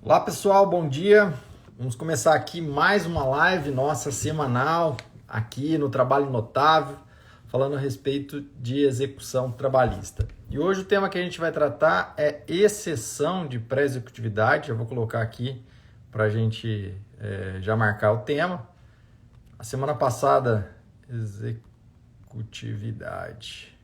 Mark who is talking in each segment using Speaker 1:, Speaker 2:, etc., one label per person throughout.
Speaker 1: Olá pessoal, bom dia. Vamos começar aqui mais uma live nossa semanal aqui no Trabalho Notável, falando a respeito de execução trabalhista. E hoje o tema que a gente vai tratar é exceção de pré-executividade. Eu vou colocar aqui para a gente já marcar o tema. A semana passada, executividade.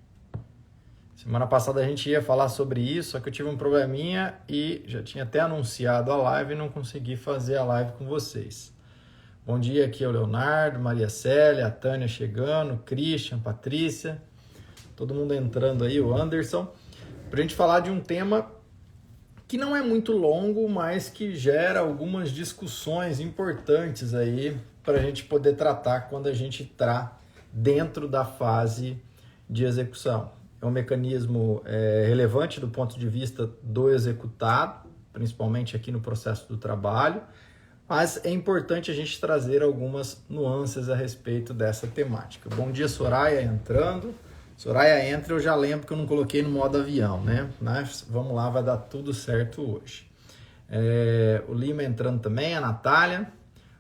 Speaker 1: Semana passada a gente ia falar sobre isso, só que eu tive um probleminha e já tinha até anunciado a live e não consegui fazer a live com vocês. Bom dia, aqui é o Leonardo, Maria Célia, a Tânia chegando, Christian, Patrícia, todo mundo entrando aí, o Anderson, para a gente falar de um tema que não é muito longo, mas que gera algumas discussões importantes aí para a gente poder tratar quando a gente está dentro da fase de execução. É um mecanismo relevante do ponto de vista do executado, principalmente aqui no processo do trabalho, mas é importante a gente trazer algumas nuances a respeito dessa temática. Bom dia, Soraya, entrando. Soraya entra, eu já lembro que eu não coloquei no modo avião, né? Mas vamos lá, vai dar tudo certo hoje. O Lima entrando também, a Natália.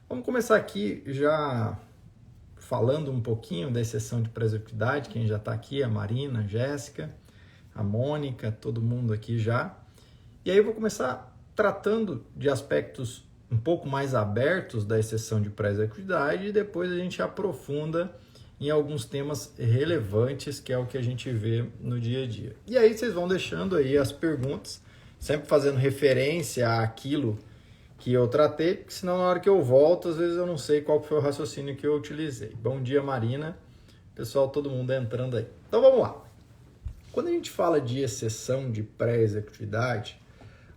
Speaker 1: Vamos começar aqui já falando um pouquinho da exceção de pré-executividade, quem já está aqui, a Marina, a Jéssica, a Mônica, todo mundo aqui já. E aí eu vou começar tratando de aspectos um pouco mais abertos da exceção de pré-executividade e depois a gente aprofunda em alguns temas relevantes, que é o que a gente vê no dia a dia. E aí vocês vão deixando aí as perguntas, sempre fazendo referência àquilo que eu tratei, porque senão na hora que eu volto, às vezes eu não sei qual foi o raciocínio que eu utilizei. Bom dia, Marina. Pessoal, todo mundo entrando aí. Então vamos lá. Quando a gente fala de exceção de pré-executividade,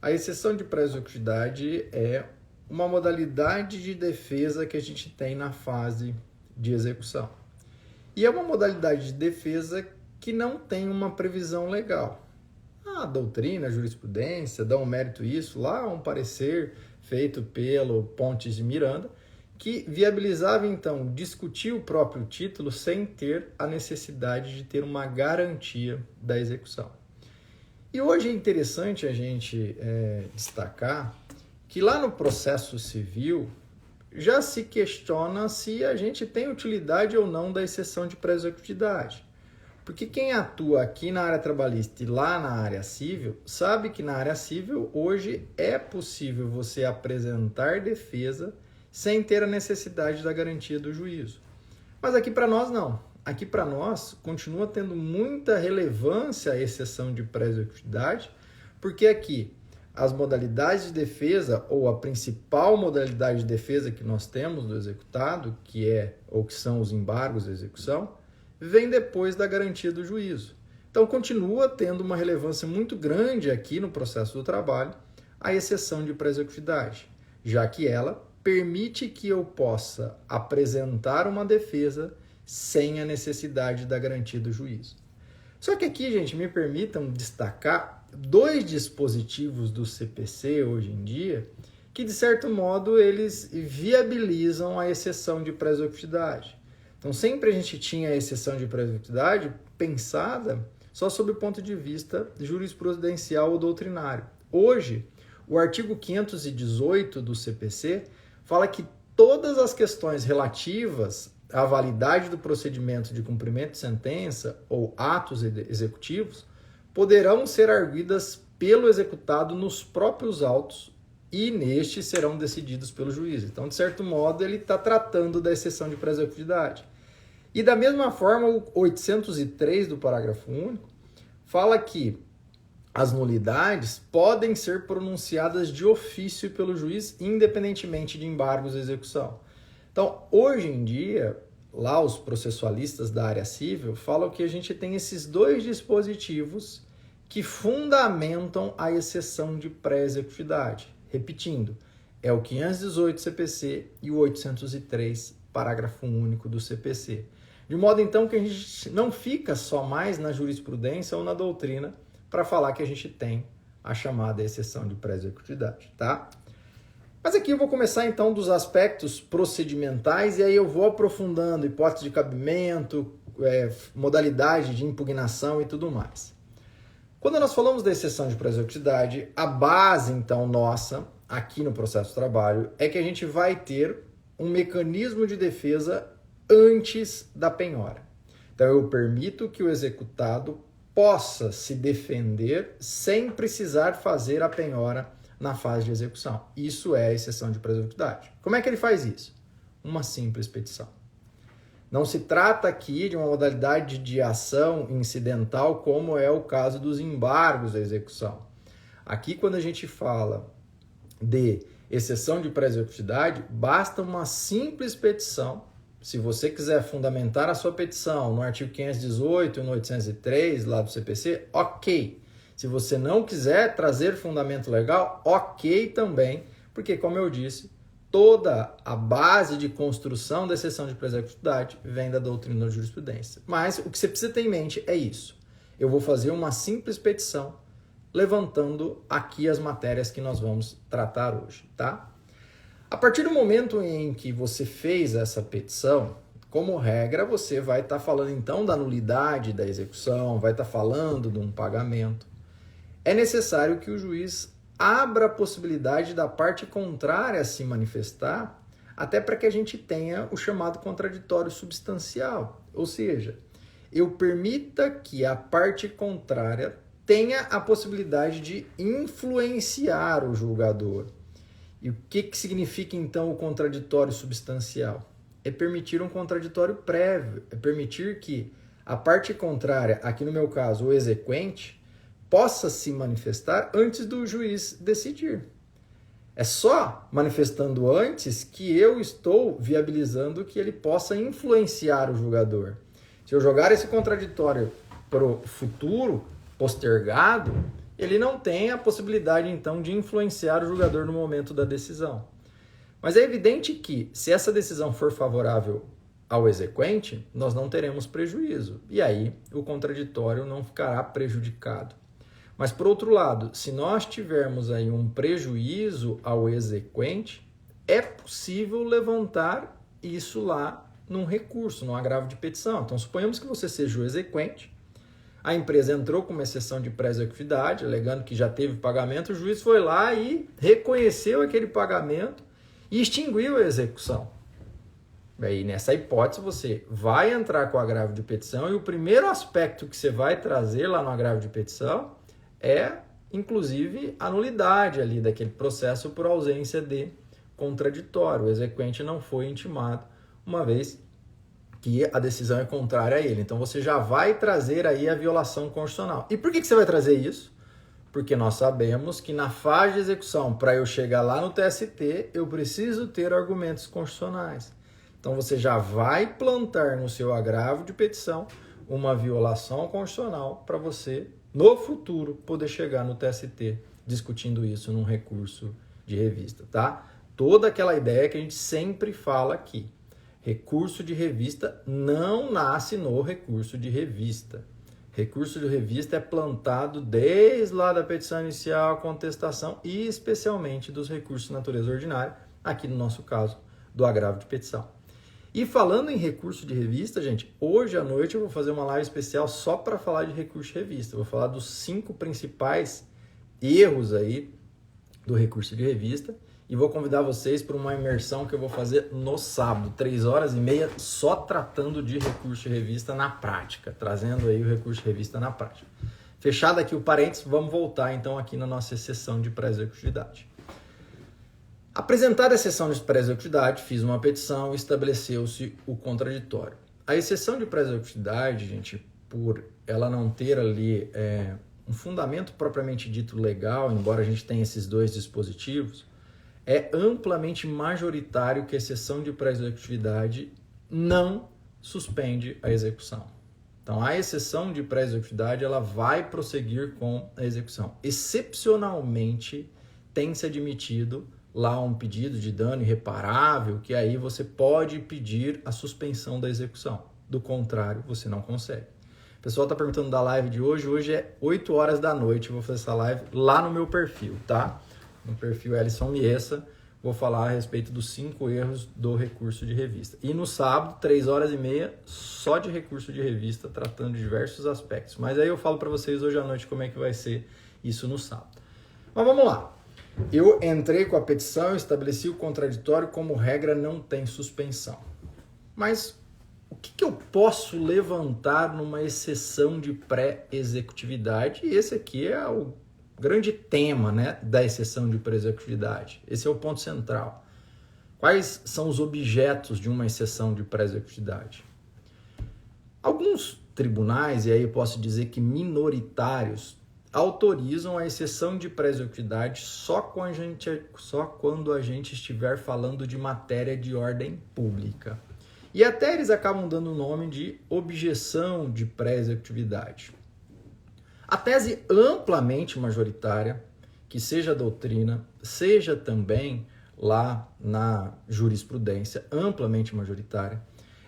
Speaker 1: a exceção de pré-executividade é uma modalidade de defesa que a gente tem na fase de execução. E é uma modalidade de defesa que não tem uma previsão legal. A doutrina, a jurisprudência dão mérito isso, lá um parecer feito pelo Pontes de Miranda, que viabilizava então discutir o próprio título sem ter a necessidade de ter uma garantia da execução. E hoje é interessante a gente destacar que lá no processo civil já se questiona se a gente tem utilidade ou não da exceção de pré-executividade. Porque quem atua aqui na área trabalhista e lá na área civil, sabe que na área civil hoje é possível você apresentar defesa sem ter a necessidade da garantia do juízo. Mas aqui para nós não. Aqui para nós continua tendo muita relevância a exceção de pré-executividade, porque aqui as modalidades de defesa, ou a principal modalidade de defesa que nós temos do executado, que são os embargos de execução, vem depois da garantia do juízo. Então, continua tendo uma relevância muito grande aqui no processo do trabalho a exceção de pré-executividade, já que ela permite que eu possa apresentar uma defesa sem a necessidade da garantia do juízo. Só que aqui, gente, me permitam destacar dois dispositivos do CPC hoje em dia que, de certo modo, eles viabilizam a exceção de pré-executividade. Então, sempre a gente tinha a exceção de pré-executividade pensada só sob o ponto de vista jurisprudencial ou doutrinário. Hoje, o artigo 518 do CPC fala que todas as questões relativas à validade do procedimento de cumprimento de sentença ou atos executivos poderão ser arguidas pelo executado nos próprios autos e nestes serão decididos pelo juiz. Então, de certo modo, ele está tratando da exceção de pré-executividade. E da mesma forma, o 803 do parágrafo único fala que as nulidades podem ser pronunciadas de ofício pelo juiz, independentemente de embargos de execução. Então, hoje em dia, lá os processualistas da área civil falam que a gente tem esses dois dispositivos que fundamentam a exceção de pré-executividade. Repetindo, é o 518 CPC e o 803 parágrafo único do CPC. De modo, então, que a gente não fica só mais na jurisprudência ou na doutrina para falar que a gente tem a chamada exceção de pré-executividade, tá? Mas aqui eu vou começar, então, dos aspectos procedimentais e aí eu vou aprofundando hipótese de cabimento, modalidade de impugnação e tudo mais. Quando nós falamos da exceção de pré-executividade, a base, então, nossa aqui no processo de trabalho é que a gente vai ter um mecanismo de defesa antes da penhora. Então, eu permito que o executado possa se defender sem precisar fazer a penhora na fase de execução. Isso é a exceção de pré-executividade. Como é que ele faz isso? Uma simples petição. Não se trata aqui de uma modalidade de ação incidental, como é o caso dos embargos da execução. Aqui, quando a gente fala de exceção de pré-executividade, basta uma simples petição. Se você quiser fundamentar a sua petição no artigo 518 e no 803 lá do CPC, ok. Se você não quiser trazer fundamento legal, ok também, porque, como eu disse, toda a base de construção da exceção de pré-executividade vem da doutrina da jurisprudência. Mas o que você precisa ter em mente é isso. Eu vou fazer uma simples petição levantando aqui as matérias que nós vamos tratar hoje, tá? A partir do momento em que você fez essa petição, como regra, você vai estar falando então da nulidade da execução, vai estar falando de um pagamento. É necessário que o juiz abra a possibilidade da parte contrária se manifestar, até para que a gente tenha o chamado contraditório substancial. Ou seja, eu permita que a parte contrária tenha a possibilidade de influenciar o julgador. E o que significa, então, o contraditório substancial? É permitir um contraditório prévio, é permitir que a parte contrária, aqui no meu caso, o exequente, possa se manifestar antes do juiz decidir. É só manifestando antes que eu estou viabilizando que ele possa influenciar o julgador. Se eu jogar esse contraditório para o futuro, postergado, ele não tem a possibilidade, então, de influenciar o julgador no momento da decisão. Mas é evidente que, se essa decisão for favorável ao exequente, nós não teremos prejuízo. E aí, o contraditório não ficará prejudicado. Mas, por outro lado, se nós tivermos aí um prejuízo ao exequente, é possível levantar isso lá num recurso, num agravo de petição. Então, suponhamos que você seja o exequente, a empresa entrou com uma exceção de pré-executividade, alegando que já teve pagamento, o juiz foi lá e reconheceu aquele pagamento e extinguiu a execução. Aí, nessa hipótese, você vai entrar com o agravo de petição e o primeiro aspecto que você vai trazer lá no agravo de petição é, inclusive, a nulidade ali daquele processo por ausência de contraditório. O exequente não foi intimado, uma vez que a decisão é contrária a ele. Então, você já vai trazer aí a violação constitucional. E por que você vai trazer isso? Porque nós sabemos que na fase de execução, para eu chegar lá no TST, eu preciso ter argumentos constitucionais. Então, você já vai plantar no seu agravo de petição uma violação constitucional para você, no futuro, poder chegar no TST discutindo isso num recurso de revista, tá? Toda aquela ideia que a gente sempre fala aqui. Recurso de revista não nasce no recurso de revista. Recurso de revista é plantado desde lá da petição inicial, contestação e especialmente dos recursos de natureza ordinária, aqui no nosso caso, do agravo de petição. E falando em recurso de revista, gente, hoje à noite eu vou fazer uma live especial só para falar de recurso de revista. Eu vou falar dos 5 principais erros aí do recurso de revista. E vou convidar vocês para uma imersão que eu vou fazer no sábado, 3h30, só tratando de recurso de revista na prática, trazendo aí o recurso de revista na prática. Fechado aqui o parênteses, vamos voltar então aqui na nossa exceção de pré-executividade. Apresentada a exceção de pré-executividade, fiz uma petição e estabeleceu-se o contraditório. A exceção de pré-executividade, gente, por ela não ter ali um fundamento propriamente dito legal, embora a gente tenha esses dois dispositivos, é amplamente majoritário que a exceção de pré-executividade não suspende a execução. Então, a exceção de pré-executividade ela vai prosseguir com a execução. Excepcionalmente, tem-se admitido lá um pedido de dano irreparável, que aí você pode pedir a suspensão da execução. Do contrário, você não consegue. O pessoal está perguntando da live de hoje. Hoje é 8 horas da noite. Eu vou fazer essa live lá no meu perfil, tá? No perfil Ellison Miessa, vou falar a respeito dos 5 erros do recurso de revista. E no sábado, 3h30, só de recurso de revista, tratando de diversos aspectos. Mas aí eu falo para vocês hoje à noite como é que vai ser isso no sábado. Mas vamos lá. Eu entrei com a petição, estabeleci o contraditório, como regra não tem suspensão. Mas o que eu posso levantar numa exceção de pré-executividade? E esse aqui é o grande tema, né, da exceção de pré-executividade. Esse é o ponto central. Quais são os objetos de uma exceção de pré-executividade? Alguns tribunais, e aí eu posso dizer que minoritários, autorizam a exceção de pré-executividade só quando a gente estiver falando de matéria de ordem pública. E até eles acabam dando o nome de objeção de pré-executividade. A tese amplamente majoritária, que seja a doutrina, seja também lá na jurisprudência, amplamente majoritária,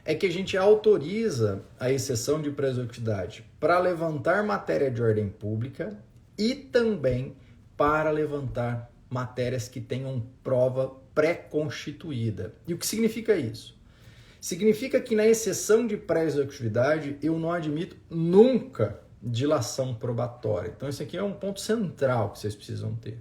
Speaker 1: é que a gente autoriza a exceção de pré-executividade para levantar matéria de ordem pública e também para levantar matérias que tenham prova pré-constituída. E o que significa isso? Significa que na exceção de pré-executividade eu não admito nunca dilação probatória. Então esse aqui é um ponto central que vocês precisam ter.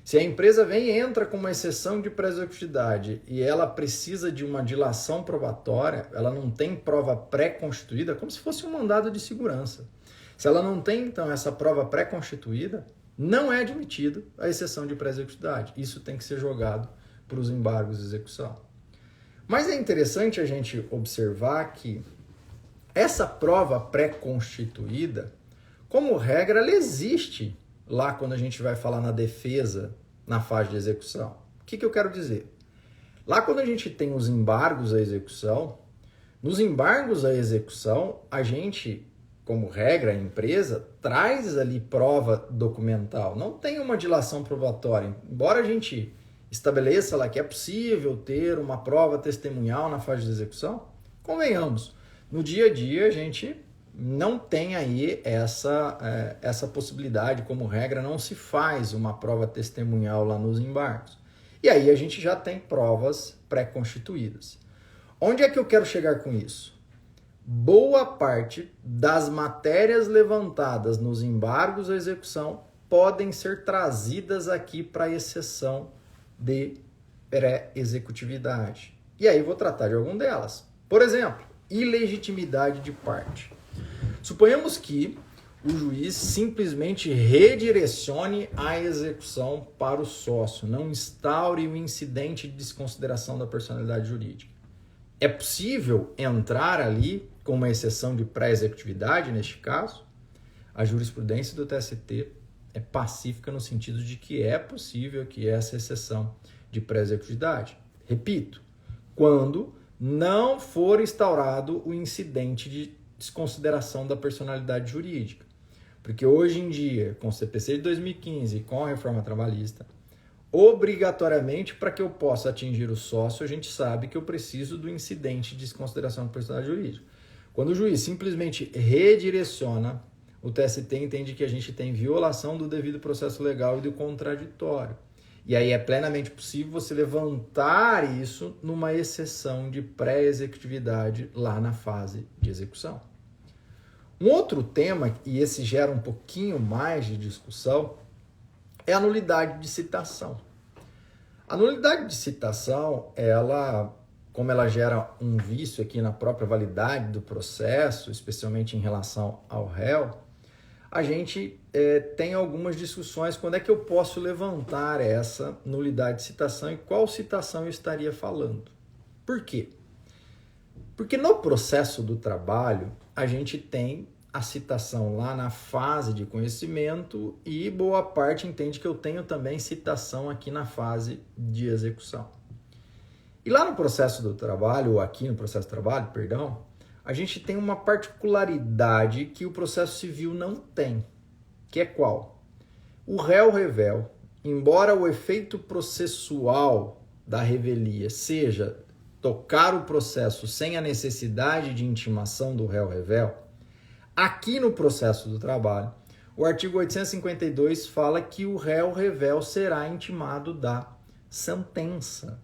Speaker 1: Se a empresa vem e entra com uma exceção de pré-executividade e ela precisa de uma dilação probatória, ela não tem prova pré-constituída, como se fosse um mandado de segurança. Se ela não tem, então, essa prova pré-constituída, não é admitido a exceção de pré-executividade. Isso tem que ser jogado para os embargos de execução. Mas é interessante a gente observar que essa prova pré-constituída, como regra, ela existe lá quando a gente vai falar na defesa, na fase de execução. O que eu quero dizer? Lá quando a gente tem os embargos à execução, nos embargos à execução, a gente, como regra, a empresa, traz ali prova documental. Não tem uma dilação probatória. Embora a gente estabeleça lá que é possível ter uma prova testemunhal na fase de execução, convenhamos, no dia a dia a gente não tem aí essa possibilidade, como regra, não se faz uma prova testemunhal lá nos embargos. E aí a gente já tem provas pré-constituídas. Onde é que eu quero chegar com isso? Boa parte das matérias levantadas nos embargos à execução podem ser trazidas aqui para exceção de pré-executividade. E aí vou tratar de alguma delas. Por exemplo, ilegitimidade de parte. Suponhamos que o juiz simplesmente redirecione a execução para o sócio, não instaure o incidente de desconsideração da personalidade jurídica. É possível entrar ali com uma exceção de pré-executividade neste caso? A jurisprudência do TST é pacífica no sentido de que é possível que essa exceção de pré-executividade, repito, quando não for instaurado o incidente de desconsideração da personalidade jurídica. Porque hoje em dia, com o CPC de 2015 e com a reforma trabalhista, obrigatoriamente, para que eu possa atingir o sócio, a gente sabe que eu preciso do incidente de desconsideração da personalidade jurídica. Quando o juiz simplesmente redireciona, o TST entende que a gente tem violação do devido processo legal e do contraditório. E aí é plenamente possível você levantar isso numa exceção de pré-executividade lá na fase de execução. Um outro tema, e esse gera um pouquinho mais de discussão, é a nulidade de citação. A nulidade de citação, como ela gera um vício aqui na própria validade do processo, especialmente em relação ao réu, a gente tem algumas discussões quando é que eu posso levantar essa nulidade de citação e qual citação eu estaria falando. Por quê? Porque no processo do trabalho, a gente tem a citação lá na fase de conhecimento e boa parte entende que eu tenho também citação aqui na fase de execução. E lá no processo do trabalho, ou aqui no processo do trabalho, perdão, a gente tem uma particularidade que o processo civil não tem, que é qual? O réu revel, embora o efeito processual da revelia seja tocar o processo sem a necessidade de intimação do réu revel, aqui no processo do trabalho, o artigo 852 fala que o réu revel será intimado da sentença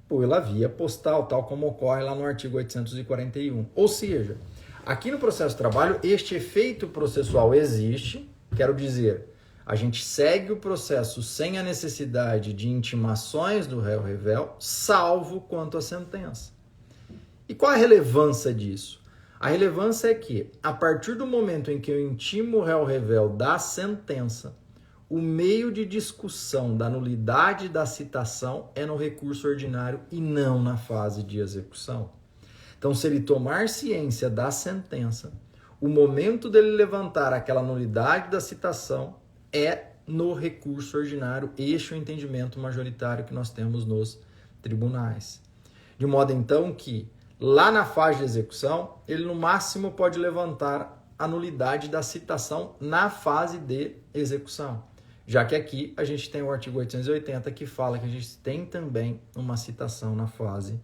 Speaker 1: pela via postal, tal como ocorre lá no artigo 841. Ou seja, aqui no processo do trabalho, este efeito processual existe, quero dizer, A gente segue o processo sem a necessidade de intimações do réu revel, salvo quanto à sentença. E qual a relevância disso? A relevância é que, a partir do momento em que eu intimo o réu revel da sentença, o meio de discussão da nulidade da citação é no recurso ordinário e não na fase de execução. Então, se ele tomar ciência da sentença, o momento dele levantar aquela nulidade da citação é no recurso ordinário. Este é o entendimento majoritário que nós temos nos tribunais. De modo, então, que lá na fase de execução, ele no máximo pode levantar a nulidade da citação na fase de execução. Já que aqui a gente tem o artigo 880 que fala que a gente tem também uma citação na fase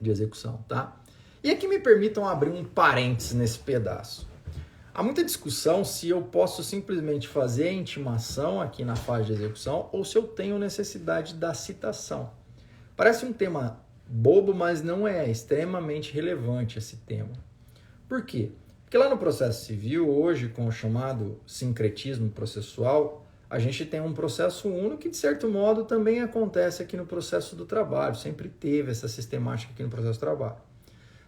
Speaker 1: de execução, tá? E aqui me permitam abrir um parênteses nesse pedaço. Há muita discussão se eu posso simplesmente fazer a intimação aqui na fase de execução ou se eu tenho necessidade da citação. Parece um tema bobo, mas não é extremamente relevante esse tema. Por quê? Porque lá no processo civil, hoje, com o chamado sincretismo processual, a gente tem um processo único que, de certo modo, também acontece aqui no processo do trabalho. Sempre teve essa sistemática aqui no processo do trabalho.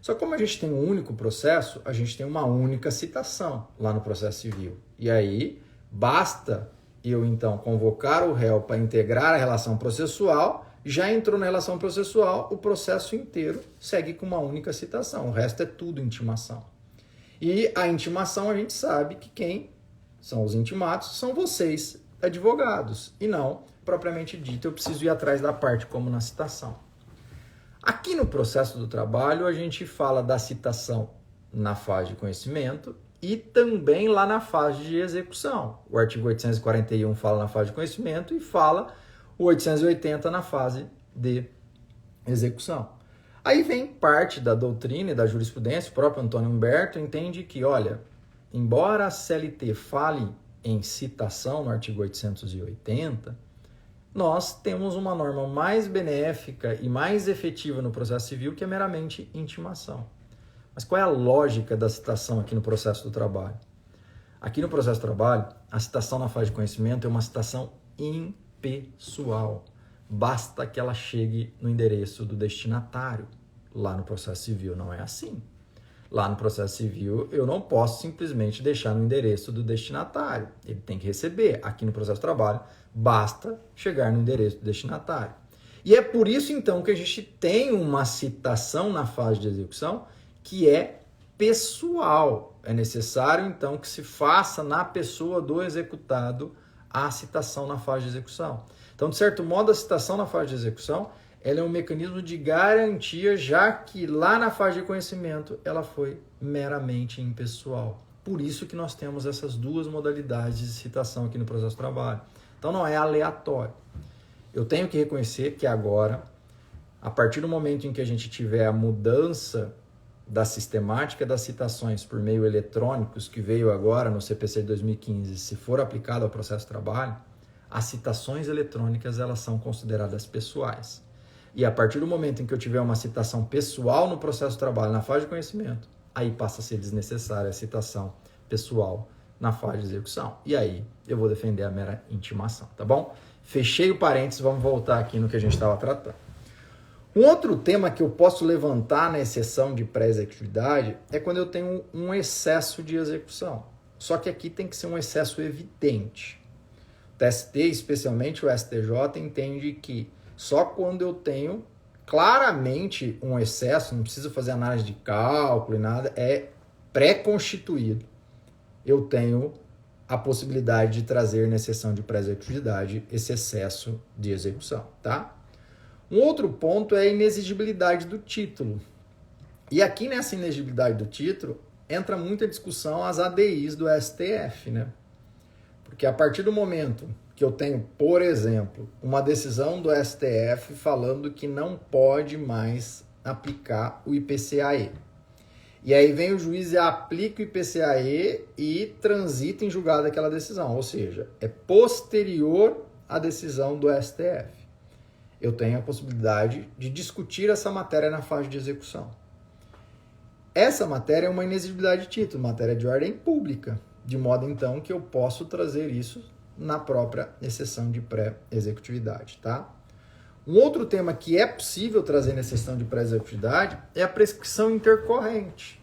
Speaker 1: Só que como a gente tem um único processo, a gente tem uma única citação lá no processo civil. E aí, basta eu, então, convocar o réu para integrar a relação processual, já entrou na relação processual, o processo inteiro segue com uma única citação. O resto é tudo intimação. E a intimação, a gente sabe que quem são os intimados são vocês, advogados, e não, propriamente dito, eu preciso ir atrás da parte como na citação. Aqui no processo do trabalho, a gente fala da citação na fase de conhecimento e também lá na fase de execução. O artigo 841 fala na fase de conhecimento e fala o 880 na fase de execução. Aí vem parte da doutrina e da jurisprudência, o próprio Antônio Humberto entende que, olha, embora a CLT fale em citação no artigo 880, nós temos uma norma mais benéfica e mais efetiva no processo civil que é meramente intimação. Mas qual é a lógica da citação aqui no processo do trabalho? Aqui no processo do trabalho, a citação na fase de conhecimento é uma citação impessoal. Basta que ela chegue no endereço do destinatário. Lá no processo civil não é assim. Lá no processo civil, eu não posso simplesmente deixar no endereço do destinatário. Ele tem que receber. Aqui no processo de trabalho, basta chegar no endereço do destinatário. E é por isso, então, que a gente tem uma citação na fase de execução que é pessoal. É necessário, então, que se faça na pessoa do executado a citação na fase de execução. Então, de certo modo, a citação na fase de execução ela é um mecanismo de garantia, já que lá na fase de conhecimento ela foi meramente impessoal. Por isso que nós temos essas duas modalidades de citação aqui no processo de trabalho. Então não é aleatório. Eu tenho que reconhecer que agora, a partir do momento em que a gente tiver a mudança da sistemática das citações por meio eletrônicos, que veio agora no CPC de 2015, se for aplicado ao processo de trabalho, as citações eletrônicas elas são consideradas pessoais. E a partir do momento em que eu tiver uma citação pessoal no processo de trabalho, na fase de conhecimento, aí passa a ser desnecessária a citação pessoal na fase de execução. E aí eu vou defender a mera intimação, tá bom? Fechei o parênteses, vamos voltar aqui no que a gente estava tratando. Um outro tema que eu posso levantar na exceção de pré-executividade é quando eu tenho um excesso de execução. Só que aqui tem que ser um excesso evidente. O TST, especialmente o STJ, entende que só quando eu tenho claramente um excesso, não preciso fazer análise de cálculo e nada, é pré-constituído, eu tenho a possibilidade de trazer na exceção de pré-executividade esse excesso de execução, tá? Um outro ponto é a inexigibilidade do título. E aqui nessa inexigibilidade do título entra muita discussão as ADIs do STF, né? Porque a partir do momento que eu tenho, por exemplo, uma decisão do STF falando que não pode mais aplicar o IPCAE. E aí vem o juiz e aplica o IPCAE e transita em julgado aquela decisão, ou seja, é posterior à decisão do STF. Eu tenho a possibilidade de discutir essa matéria na fase de execução. Essa matéria é uma inexigibilidade de título, matéria de ordem pública, de modo então que eu posso trazer isso na própria exceção de pré-executividade, tá? Um outro tema que é possível trazer na exceção de pré-executividade é a prescrição intercorrente.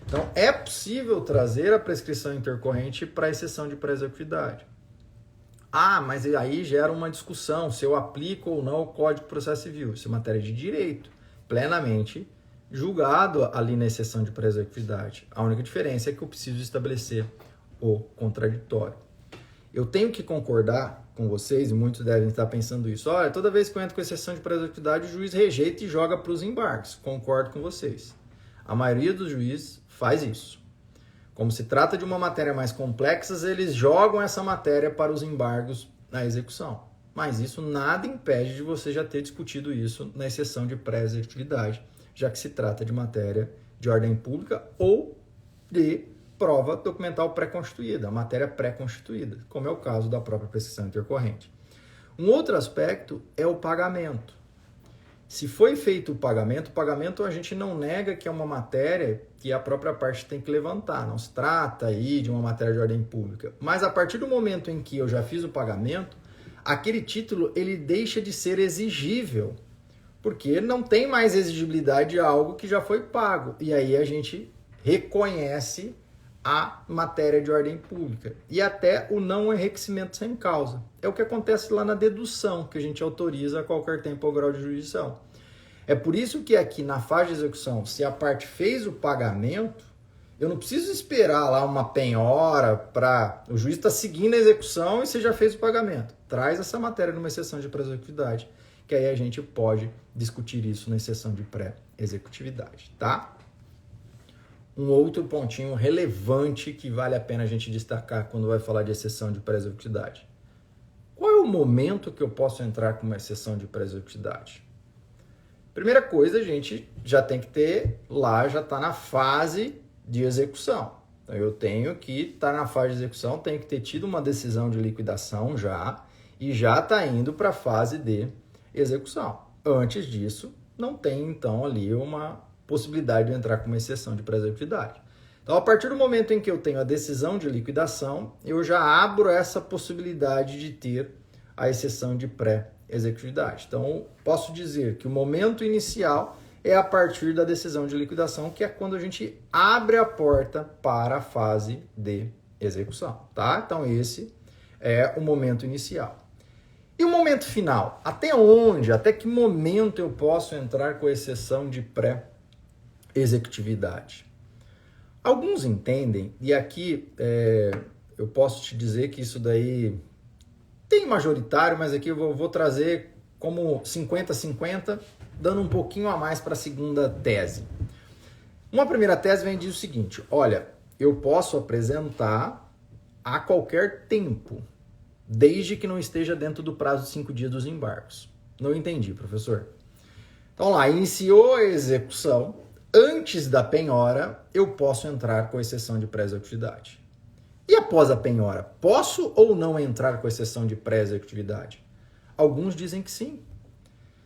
Speaker 1: Então, é possível trazer a prescrição intercorrente para a exceção de pré-executividade. Ah, mas aí gera uma discussão se eu aplico ou não o Código de Processo Civil. Isso é matéria de direito, plenamente julgado ali na exceção de pré-executividade. A única diferença é que eu preciso estabelecer o contraditório. Eu tenho que concordar com vocês, e muitos devem estar pensando isso. Olha, toda vez que eu entro com exceção de pré-executividade, o juiz rejeita e joga para os embargos. Concordo com vocês. A maioria dos juízes faz isso. Como se trata de uma matéria mais complexa, eles jogam essa matéria para os embargos na execução. Mas isso nada impede de você já ter discutido isso na exceção de pré-executividade, já que se trata de matéria de ordem pública ou de prova documental pré-constituída, matéria pré-constituída, como é o caso da própria prescrição intercorrente. Um outro aspecto é o pagamento. Se foi feito o pagamento a gente não nega que é uma matéria que a própria parte tem que levantar. Não se trata aí de uma matéria de ordem pública. Mas a partir do momento em que eu já fiz o pagamento, aquele título ele deixa de ser exigível, porque não tem mais exigibilidade a algo que já foi pago. E aí a gente reconhece a matéria de ordem pública e até o não enriquecimento sem causa. É o que acontece lá na dedução, que a gente autoriza a qualquer tempo ao grau de jurisdição. É por isso que aqui na fase de execução, se a parte fez o pagamento, eu não preciso esperar lá uma penhora para o juiz estar seguindo a execução e você já fez o pagamento. Traz essa matéria numa exceção de pré-executividade, que aí a gente pode discutir isso na exceção de pré-executividade, tá? Um outro pontinho relevante que vale a pena a gente destacar quando vai falar de exceção de pré-executividade. Qual é o momento que eu posso entrar com uma exceção de pré-executividade? Primeira coisa, a gente já tem que ter lá, já está na fase de execução. Então, eu tenho que estar na fase de execução, tenho que ter tido uma decisão de liquidação já, e já está indo para a fase de execução. Antes disso, não tem, então, ali uma possibilidade de entrar com uma exceção de pré-executividade. Então, a partir do momento em que eu tenho a decisão de liquidação, eu já abro essa possibilidade de ter a exceção de pré-executividade. Então, posso dizer que o momento inicial é a partir da decisão de liquidação, que é quando a gente abre a porta para a fase de execução, tá? Então, esse é o momento inicial. E o momento final? Até onde, até que momento eu posso entrar com a exceção de pré-executividade? Alguns entendem, e aqui eu posso te dizer que isso daí tem majoritário, mas aqui eu vou trazer como 50-50, dando um pouquinho a mais para a segunda tese. Uma primeira tese vem e diz o seguinte: olha, eu posso apresentar a qualquer tempo, desde que não esteja dentro do prazo de 5 dias dos embargos. Não entendi, professor. Então lá, iniciou a execução, antes da penhora, eu posso entrar com exceção de pré-executividade. E após a penhora, posso ou não entrar com exceção de pré-executividade? Alguns dizem que sim.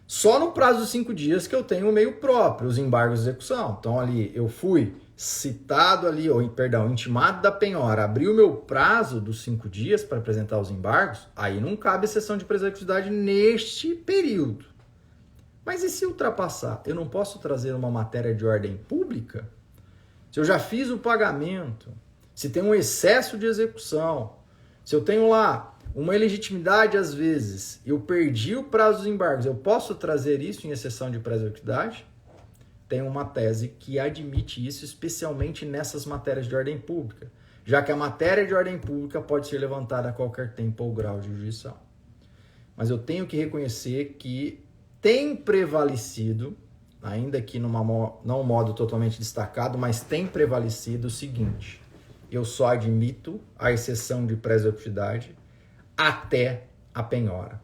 Speaker 1: Só no prazo de 5 dias que eu tenho o meio próprio, os embargos de execução. Então ali, eu fui citado ali, intimado da penhora, abri o meu prazo dos 5 dias para apresentar os embargos, aí não cabe exceção de pré-executividade neste período. Mas e se ultrapassar? Eu não posso trazer uma matéria de ordem pública? Se eu já fiz o pagamento, se tem um excesso de execução, se eu tenho lá uma ilegitimidade às vezes, eu perdi o prazo dos embargos, eu posso trazer isso em exceção de pré-executividade? Tem uma tese que admite isso, especialmente nessas matérias de ordem pública, já que a matéria de ordem pública pode ser levantada a qualquer tempo ou grau de jurisdição. Mas eu tenho que reconhecer que tem prevalecido, ainda que não um modo totalmente destacado, mas tem prevalecido o seguinte: eu só admito a exceção de pré-executividade até a penhora.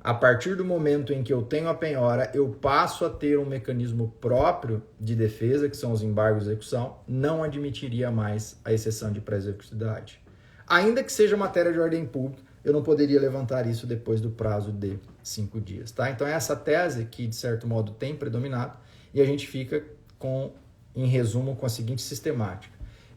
Speaker 1: A partir do momento em que eu tenho a penhora, eu passo a ter um mecanismo próprio de defesa, que são os embargos de execução, não admitiria mais a exceção de pré-executividade. Ainda que seja matéria de ordem pública, eu não poderia levantar isso depois do prazo de 5 dias, tá? Então, essa tese que, de certo modo, tem predominado, e a gente fica em resumo, com a seguinte sistemática: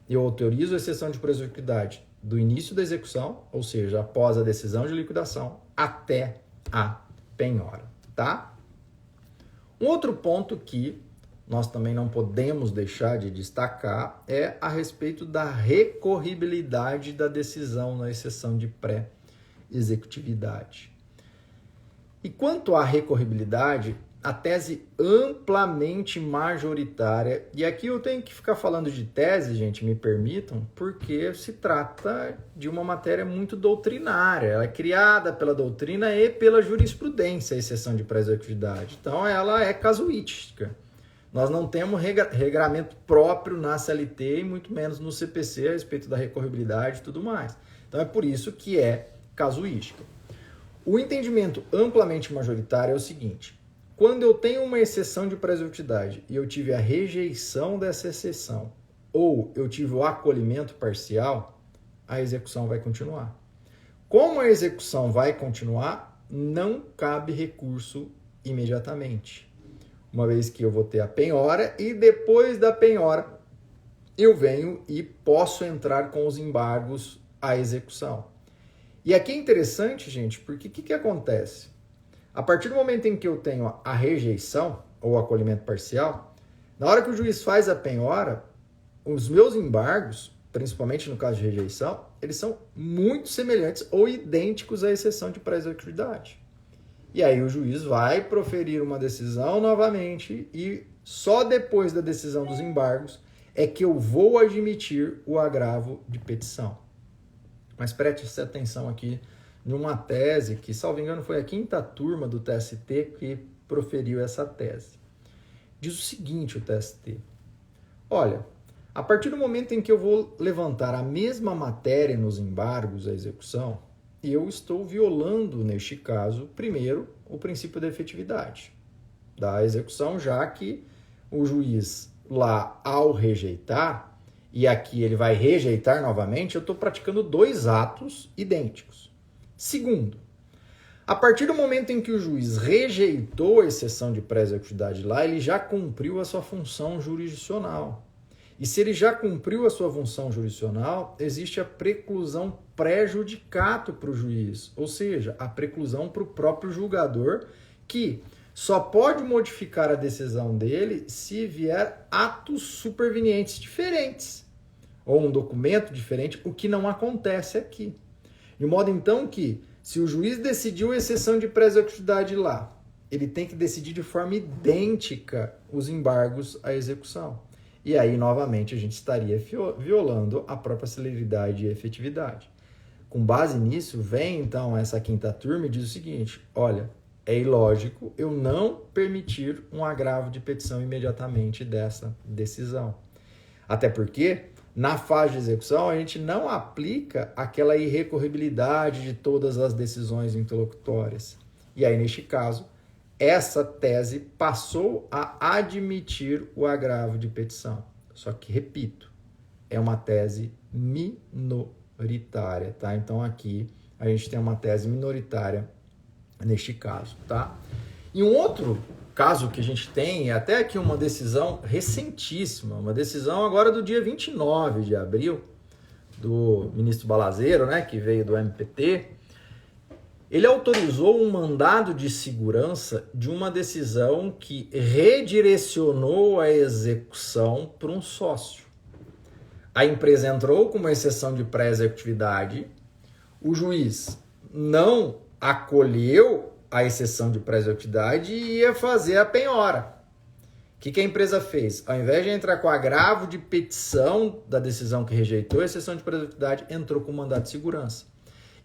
Speaker 1: eu autorizo a exceção de pré-executividade do início da execução, ou seja, após a decisão de liquidação, até a penhora, tá? Um outro ponto que nós também não podemos deixar de destacar é a respeito da recorribilidade da decisão na exceção de pré-executividade. E quanto à recorribilidade, a tese amplamente majoritária, e aqui eu tenho que ficar falando de tese, gente, me permitam, porque se trata de uma matéria muito doutrinária, ela é criada pela doutrina e pela jurisprudência, a exceção de pré-executividade. Então ela é casuística. Nós não temos regramento próprio na CLT e muito menos no CPC a respeito da recorribilidade e tudo mais. Então é por isso que é casuística. O entendimento amplamente majoritário é o seguinte: quando eu tenho uma exceção de pré-executividade e eu tive a rejeição dessa exceção ou eu tive o acolhimento parcial, a execução vai continuar. Como a execução vai continuar, não cabe recurso imediatamente. Uma vez que eu vou ter a penhora e depois da penhora eu venho e posso entrar com os embargos à execução. E aqui é interessante, gente, porque o que acontece? A partir do momento em que eu tenho a rejeição ou acolhimento parcial, na hora que o juiz faz a penhora, os meus embargos, principalmente no caso de rejeição, eles são muito semelhantes ou idênticos à exceção de pré-executividade. E aí o juiz vai proferir uma decisão novamente e só depois da decisão dos embargos é que eu vou admitir o agravo de petição. Mas preste atenção aqui numa tese que, salvo engano, foi a 5ª turma do TST que proferiu essa tese. Diz o seguinte o TST: olha, a partir do momento em que eu vou levantar a mesma matéria nos embargos à execução, eu estou violando, neste caso, primeiro, o princípio da efetividade da execução, já que o juiz lá, ao rejeitar, e aqui ele vai rejeitar novamente, eu estou praticando 2 atos idênticos. Segundo, a partir do momento em que o juiz rejeitou a exceção de pré-executividade lá, ele já cumpriu a sua função jurisdicional. E se ele já cumpriu a sua função jurisdicional, existe a preclusão pré-judicato para o juiz, ou seja, a preclusão para o próprio julgador, que só pode modificar a decisão dele se vier atos supervenientes diferentes, ou um documento diferente, o que não acontece aqui. De modo então que, se o juiz decidiu a exceção de pré-executividade lá, ele tem que decidir de forma idêntica os embargos à execução. E aí, novamente, a gente estaria violando a própria celeridade e efetividade. Com base nisso, vem então essa 5ª turma e diz o seguinte: olha, é ilógico eu não permitir um agravo de petição imediatamente dessa decisão. Até porque, na fase de execução, a gente não aplica aquela irrecorribilidade de todas as decisões interlocutórias. E aí, neste caso, essa tese passou a admitir o agravo de petição. Só que, repito, é uma tese minoritária, tá? Então, aqui a gente tem uma tese minoritária neste caso, tá? E um outro caso que a gente tem é até aqui uma decisão recentíssima, uma decisão agora do dia 29 de abril, do ministro Balazeiro, né, que veio do MPT. Ele autorizou um mandado de segurança de uma decisão que redirecionou a execução para um sócio. A empresa entrou com uma exceção de pré-executividade, o juiz não acolheu a exceção de pré-executividade e ia fazer a penhora. O que a empresa fez? Ao invés de entrar com agravo de petição da decisão que rejeitou a exceção de pré-executividade, entrou com mandado de segurança.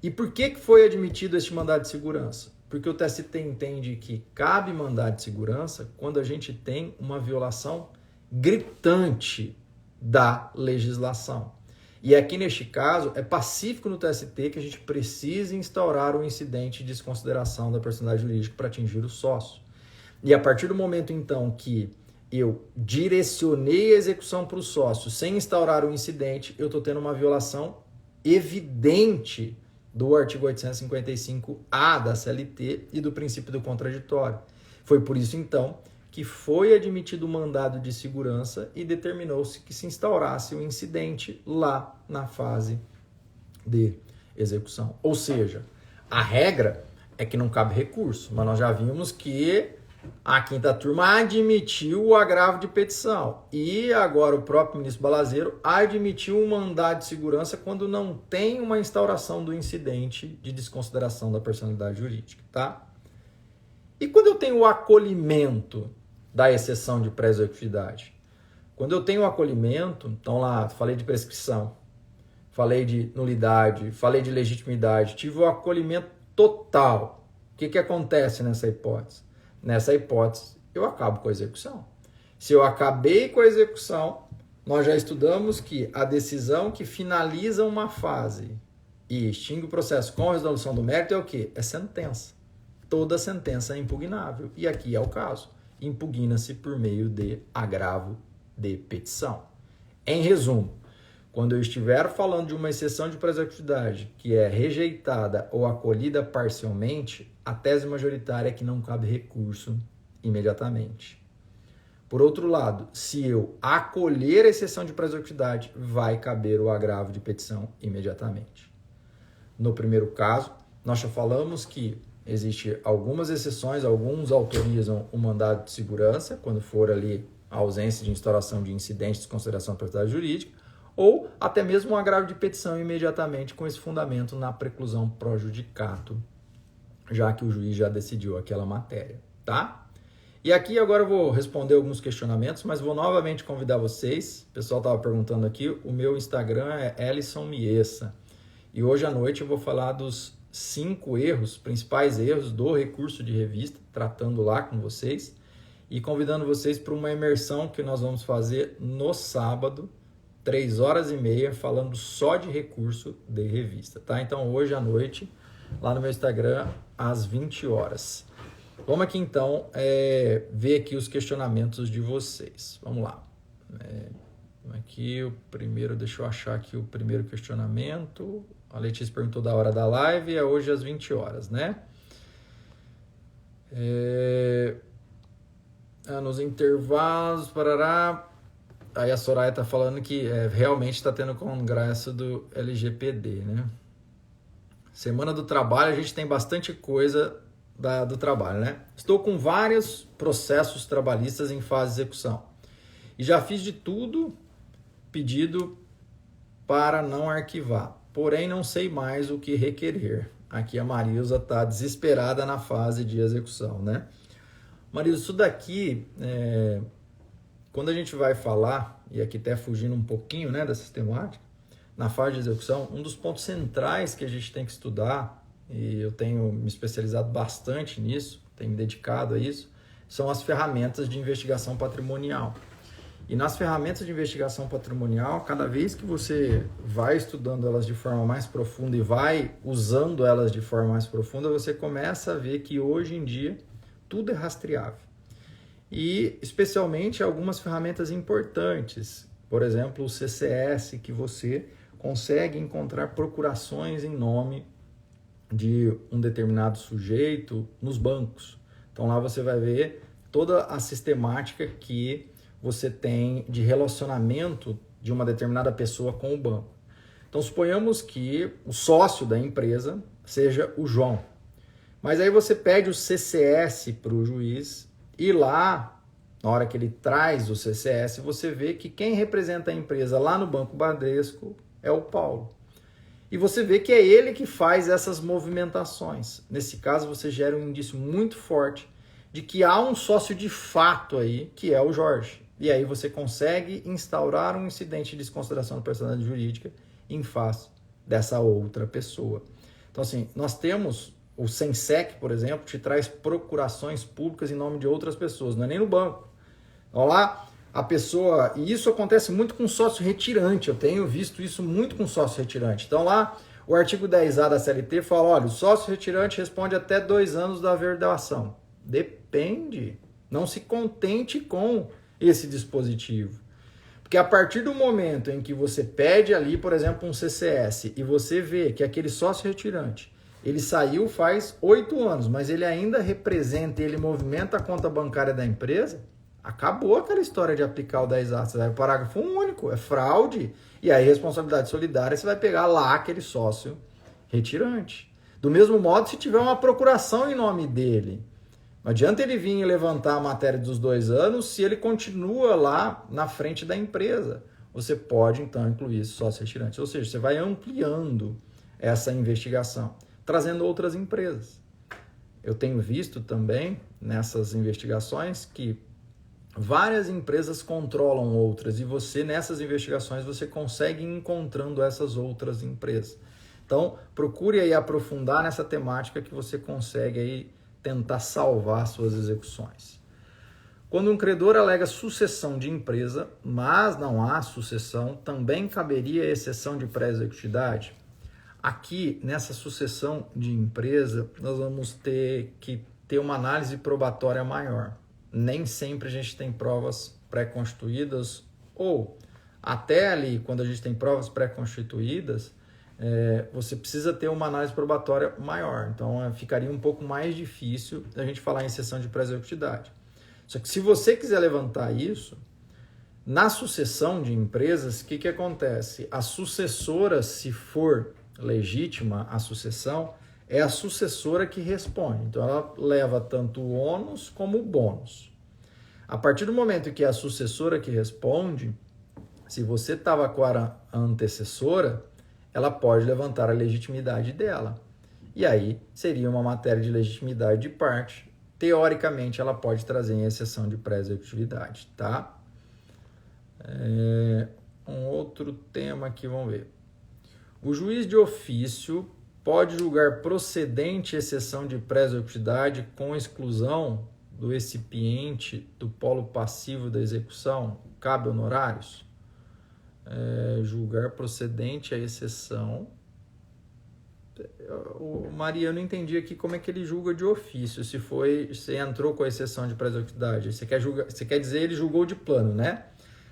Speaker 1: E por que foi admitido este mandado de segurança? Porque o TST entende que cabe mandado de segurança quando a gente tem uma violação gritante da legislação. E aqui, neste caso, é pacífico no TST que a gente precisa instaurar um incidente de desconsideração da personalidade jurídica para atingir o sócio. E a partir do momento, então, que eu direcionei a execução para o sócio sem instaurar um incidente, eu estou tendo uma violação evidente do artigo 855-A da CLT e do princípio do contraditório. Foi por isso, então, que foi admitido o mandado de segurança e determinou-se que se instaurasse um incidente lá na fase de execução. Ou seja, a regra é que não cabe recurso, mas nós já vimos que a quinta turma admitiu o agravo de petição e agora o próprio ministro Balazeiro admitiu um mandado de segurança quando não tem uma instauração do incidente de desconsideração da personalidade jurídica, tá? E quando eu tenho o acolhimento da exceção de pré-executividade? Quando eu tenho o acolhimento, então lá, falei de prescrição, falei de nulidade, falei de legitimidade, tive o acolhimento total. O que acontece nessa hipótese? Nessa hipótese, eu acabo com a execução. Se eu acabei com a execução, nós já estudamos que a decisão que finaliza uma fase e extingue o processo com resolução do mérito é o quê? É sentença. Toda sentença é impugnável. E aqui é o caso. Impugna-se por meio de agravo de petição. Em resumo, quando eu estiver falando de uma exceção de pré-executividade que é rejeitada ou acolhida parcialmente, a tese majoritária é que não cabe recurso imediatamente. Por outro lado, se eu acolher a exceção de pré-executividade, vai caber o agravo de petição imediatamente. No primeiro caso, nós já falamos que existem algumas exceções, alguns autorizam o mandado de segurança, quando for ali a ausência de instauração de incidente de desconsideração da personalidade jurídica, ou até mesmo um agravo de petição imediatamente com esse fundamento na preclusão pro judicato, já que o juiz já decidiu aquela matéria, tá? E aqui agora eu vou responder alguns questionamentos, mas vou novamente convidar vocês, o pessoal estava perguntando aqui, o meu Instagram é Ellison Miessa, e hoje à noite eu vou falar dos 5 principais erros do recurso de revista, tratando lá com vocês, e convidando vocês para uma imersão que nós vamos fazer no sábado, 3h30, falando só de recurso de revista, tá? Então, hoje à noite, lá no meu Instagram, às 20 horas. Vamos aqui, então, ver aqui os questionamentos de vocês. Vamos lá. Aqui o primeiro, deixa eu achar aqui o primeiro questionamento. A Letícia perguntou da hora da live, é hoje às 20 horas, né? Nos intervalos, parará... Aí a Soraya está falando que realmente está tendo congresso do LGPD, né? Semana do trabalho, a gente tem bastante coisa do trabalho, né? Estou com vários processos trabalhistas em fase de execução. E já fiz de tudo pedido para não arquivar. Porém, não sei mais o que requerer. Aqui a Marilza está desesperada na fase de execução, né? Marilza, isso daqui... Quando a gente vai falar, e aqui até fugindo um pouquinho, né, da sistemática, na fase de execução, um dos pontos centrais que a gente tem que estudar, e eu tenho me especializado bastante nisso, tenho me dedicado a isso, são as ferramentas de investigação patrimonial. E nas ferramentas de investigação patrimonial, cada vez que você vai estudando elas de forma mais profunda e vai usando elas de forma mais profunda, você começa a ver que hoje em dia tudo é rastreável. E especialmente algumas ferramentas importantes, por exemplo, o CCS, que você consegue encontrar procurações em nome de um determinado sujeito nos bancos. Então lá você vai ver toda a sistemática que você tem de relacionamento de uma determinada pessoa com o banco. Então suponhamos que o sócio da empresa seja o João, mas aí você pede o CCS para o juiz. E lá, na hora que ele traz o CCS, você vê que quem representa a empresa lá no Banco Bradesco é o Paulo. E você vê que é ele que faz essas movimentações. Nesse caso, você gera um indício muito forte de que há um sócio de fato aí, que é o Jorge. E aí você consegue instaurar um incidente de desconsideração da personalidade jurídica em face dessa outra pessoa. Então, assim, nós temos... O Sensec, por exemplo, te traz procurações públicas em nome de outras pessoas, não é nem no banco. Então lá, a pessoa... E isso acontece muito com sócio retirante, eu tenho visto isso muito com sócio retirante. Então lá, o artigo 10A da CLT fala, olha, o sócio retirante responde até 2 anos da haver da ação. Depende. Não se contente com esse dispositivo. Porque a partir do momento em que você pede ali, por exemplo, um CCS, e você vê que aquele sócio retirante ele saiu faz 8 anos, mas ele ainda representa, ele movimenta a conta bancária da empresa, Acabou aquela história de aplicar o 10A. Você vai para o parágrafo único, é fraude. E aí, responsabilidade solidária, você vai pegar lá aquele sócio retirante. Do mesmo modo, se tiver uma procuração em nome dele. Não adianta ele vir e levantar a matéria dos 2 anos se ele continua lá na frente da empresa. Você pode, então, incluir esse sócio retirante. Ou seja, você vai ampliando essa investigação, trazendo outras empresas. Eu tenho visto também, nessas investigações, que várias empresas controlam outras e você, nessas investigações, você consegue ir encontrando essas outras empresas. Então, procure aí aprofundar nessa temática que você consegue aí tentar salvar suas execuções. Quando um credor alega sucessão de empresa, mas não há sucessão, também caberia exceção de pré-executividade? Aqui, nessa sucessão de empresa, nós vamos ter que ter uma análise probatória maior. Nem sempre a gente tem provas pré-constituídas, ou até ali, quando a gente tem provas pré-constituídas, você precisa ter uma análise probatória maior. Então, ficaria um pouco mais difícil a gente falar em exceção de pré-executividade. Só que se você quiser levantar isso, na sucessão de empresas, o que acontece? A sucessora, se for legítima a sucessão, é a sucessora que responde. Então, ela leva tanto o ônus como o bônus. A partir do momento que é a sucessora que responde, se você estava com a antecessora, ela pode levantar a legitimidade dela. E aí, seria uma matéria de legitimidade de parte. Teoricamente, ela pode trazer em exceção de pré-executividade, tá? Um outro tema aqui, vamos ver. O juiz de ofício pode julgar procedente exceção de pré-executividade com exclusão do recipiente do polo passivo da execução? Cabe honorários? Julgar procedente a exceção. Maria, eu não entendi aqui como é que ele julga de ofício, se entrou com a exceção de pré-executividade. Você quer dizer ele julgou de plano, né?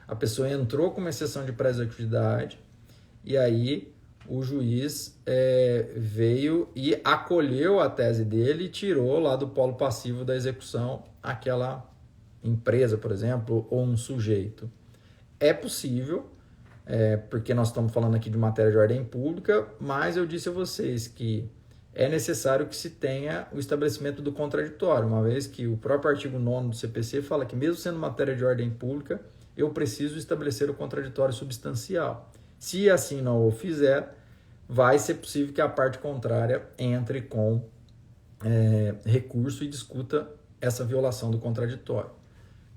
Speaker 1: A pessoa entrou com uma exceção de pré-executividade e aí o juiz veio e acolheu a tese dele e tirou lá do polo passivo da execução aquela empresa, por exemplo, ou um sujeito. É possível, porque nós estamos falando aqui de matéria de ordem pública, mas eu disse a vocês que é necessário que se tenha o estabelecimento do contraditório, uma vez que o próprio artigo 9º do CPC fala que mesmo sendo matéria de ordem pública, eu preciso estabelecer o contraditório substancial. Se assim não o fizer, vai ser possível que a parte contrária entre com recurso e discuta essa violação do contraditório.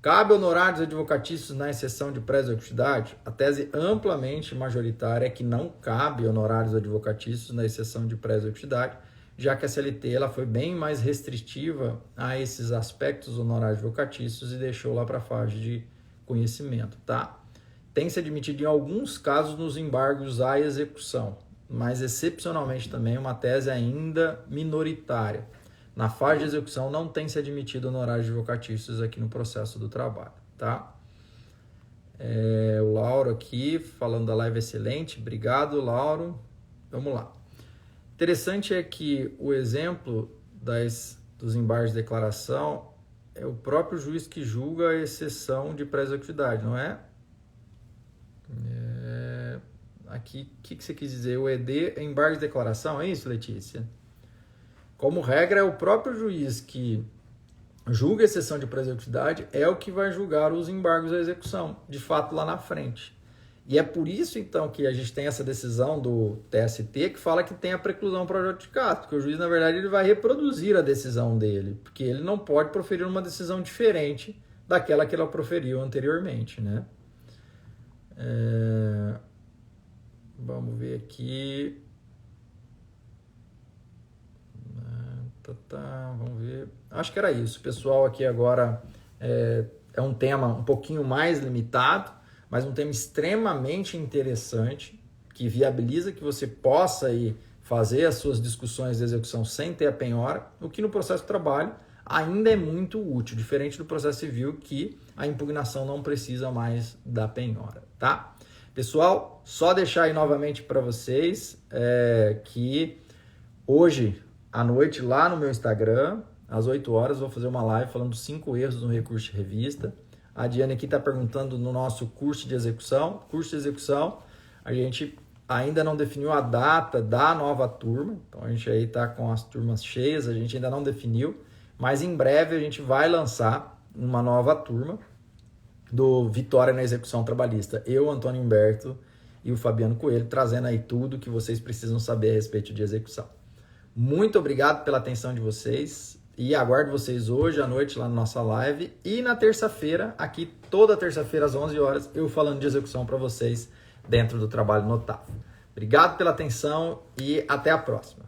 Speaker 1: Cabe honorários advocatícios na exceção de pré-executividade? A tese amplamente majoritária é que não cabe honorários advocatícios na exceção de pré-executividade, já que a CLT ela foi bem mais restritiva a esses aspectos honorários advocatícios e deixou lá para a fase de conhecimento, tá? Tem se admitido em alguns casos nos embargos à execução, mas excepcionalmente também uma tese ainda minoritária. Na fase de execução não tem se admitido honorários advocatícios aqui no processo do trabalho, tá? O Lauro aqui, falando da live excelente. Obrigado, Lauro. Vamos lá. Interessante é que o exemplo dos embargos de declaração é o próprio juiz que julga a exceção de pré-executividade, não é? Aqui, o que você quis dizer? O ED é embargo de declaração, é isso, Letícia? Como regra, é o próprio juiz que julga a exceção de pré-executividade é o que vai julgar os embargos à execução, de fato, lá na frente. E é por isso, então, que a gente tem essa decisão do TST que fala que tem a preclusão para o adjudicado, porque o juiz, na verdade, ele vai reproduzir a decisão dele, porque ele não pode proferir uma decisão diferente daquela que ele proferiu anteriormente, né? Vamos ver aqui. Vamos ver. Acho que era isso. Pessoal, aqui agora é um tema um pouquinho mais limitado, mas um tema extremamente interessante, que viabiliza que você possa aí fazer as suas discussões de execução sem ter a penhora, o que no processo de trabalho ainda é muito útil, diferente do processo civil, que a impugnação não precisa mais da penhora, tá? Pessoal, só deixar aí novamente para vocês que hoje à noite, lá no meu Instagram, às 8 horas, vou fazer uma live falando dos 5 erros no recurso de revista. A Diane aqui está perguntando no nosso curso de execução. Curso de execução, a gente ainda não definiu a data da nova turma. Então, a gente aí está com as turmas cheias, a gente ainda não definiu. Mas em breve a gente vai lançar uma nova turma do Vitória na Execução Trabalhista. Eu, Antônio Humberto e o Fabiano Coelho, trazendo aí tudo que vocês precisam saber a respeito de execução. Muito obrigado pela atenção de vocês e aguardo vocês hoje à noite lá na nossa live e na terça-feira, aqui toda terça-feira às 11 horas, eu falando de execução para vocês dentro do Trabalho Notável. Obrigado pela atenção e até a próxima.